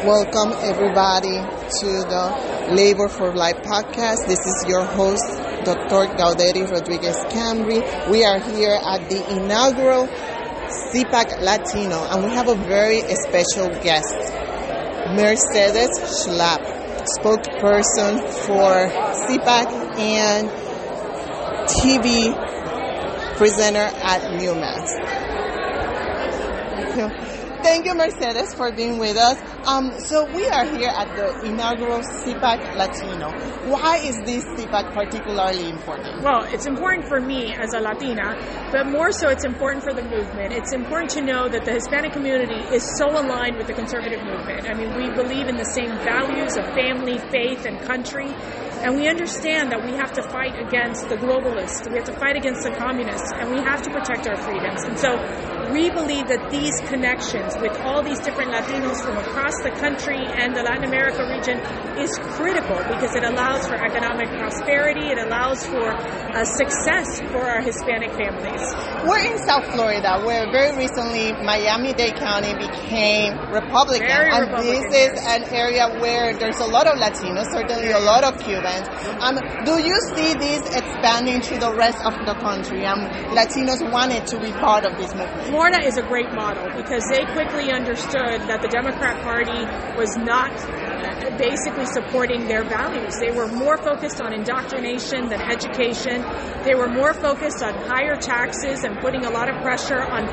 Welcome everybody to the Labor for Life podcast. This is your host, Dr. Gauderi Rodriguez Cambry. We are here at the inaugural CPAC Latino, and we have a very special guest, Mercedes Schlapp, spokesperson for CPAC and TV presenter at Newsmax. Thank you, Mercedes, for being with us. So we are here at the inaugural CPAC Latino. Why is this CPAC particularly important? Well, it's important for me as a Latina, but more so it's important for the movement. It's important to know that the Hispanic community is so aligned with the conservative movement. I mean, we believe in the same values of family, faith, and country. And we understand that we have to fight against the globalists, we have to fight against the communists, and we have to protect our freedoms. And so we believe that these connections with all these different Latinos from across the country and the Latin America region is critical because it allows for economic prosperity, it allows for success for our Hispanic families. We're in South Florida, where very recently Miami-Dade County became Republican. This is an area where there's a lot of Latinos, certainly a lot of Cubans. Do you see this expanding to the rest of the country? Latinos wanted to be part of this movement. Florida is a great model because they quickly understood that the Democrat Party was not basically supporting their values. They were more focused on indoctrination than education. They were more focused on higher taxes and putting a lot of pressure on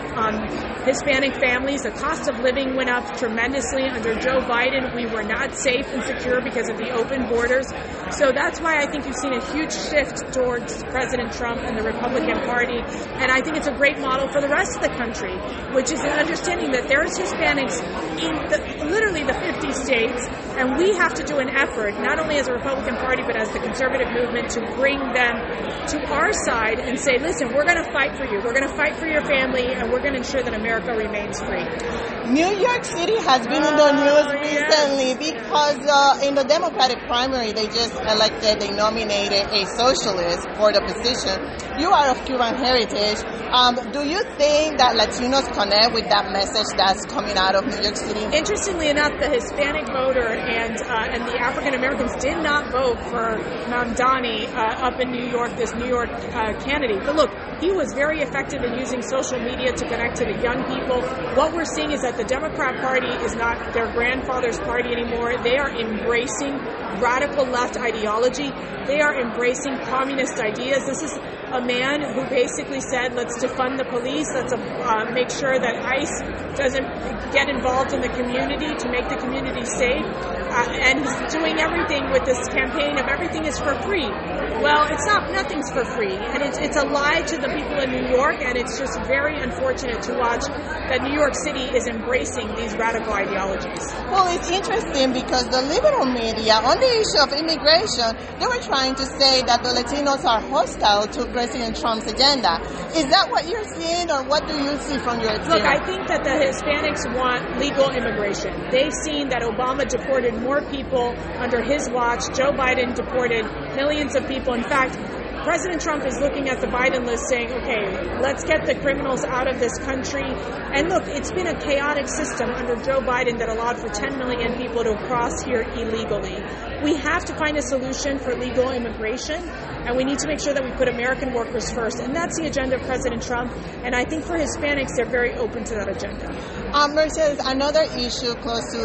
Hispanic families. The cost of living went up tremendously. Under Joe Biden, we were not safe and secure because of the open borders. So that's why I think you've seen a huge shift towards President Trump and the Republican Party. And I think it's a great model for the rest of the country, which is an understanding that there's Hispanics in literally the 50 states, and we have to do an effort, not only as a Republican Party, but as the conservative movement, to bring them to our side and say, listen, we're going to fight for you. We're going to fight for your family, and we're going to ensure that America remains free. New York City has been in the news recently because in the Democratic primary, they nominated a socialist for the position. You are of Cuban heritage. Do you think that Latinos connect with that message that's coming out of New York City? Interestingly enough, the Hispanic voter and the African Americans did not vote for Mamdani up in New York, this New York candidate. But look, he was very effective in using social media to connect to the young people. What we're seeing is that the Democrat Party is not their grandfather's party anymore. They are embracing radical left ideology. They are embracing communist ideas. This is a man who basically said, let's defund the police, let's make sure that ICE doesn't get involved in the community to make the community safe. And he's doing everything with this campaign of everything is for free. Well, it's not, nothing's for free. And it's a lie to the people in New York, and it's just very unfortunate to watch that New York City is embracing these radical ideologies. Well, it's interesting because the liberal media, on the issue of immigration, they were trying to say that the Latinos are hostile to President Trump's agenda. Is that what you're seeing, or what do you see from your experience? Look, I think that the Hispanics want legal immigration. They've seen that Obama deported more people under his watch. Joe Biden deported millions of people. In fact, President Trump is looking at the Biden list saying, okay, let's get the criminals out of this country. And look, it's been a chaotic system under Joe Biden that allowed for 10 million people to cross here illegally. We have to find a solution for legal immigration, and we need to make sure that we put American workers first. And that's the agenda of President Trump. And I think for Hispanics, they're very open to that agenda. Mercedes, another issue close to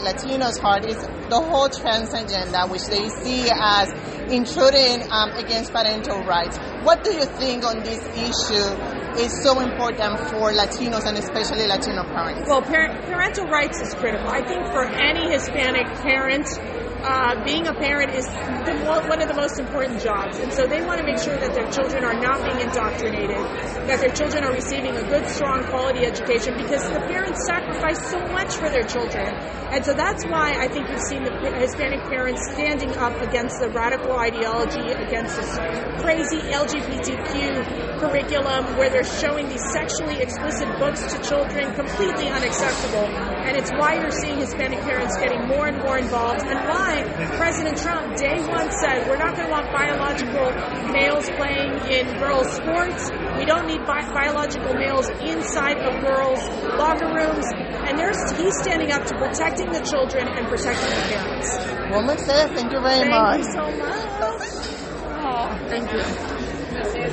Latinos' heart is the whole trans agenda, which they see as intruding against parental rights. What do you think on this issue is so important for Latinos and especially Latino parents? Well, parental rights is critical. I think for any Hispanic parent, being a parent is one of the most important jobs. And so they want to make sure that their children are not being indoctrinated, that their children are receiving a good, strong, quality education, because the parents sacrifice so much for their children. And so that's why I think you've seen the Hispanic parents standing up against the radical ideology, against this crazy LGBTQ curriculum where they're showing these sexually explicit books to children, completely unacceptable. And it's why you're seeing Hispanic parents getting more and more involved, and why President Trump day one said we're not going to want biological males playing in girls' sports. We don't need biological males inside of girls' locker rooms. And he's standing up to protecting the children and protecting the parents. Well, Mercedes, thank you very much. Thank you so much. Oh, thank you.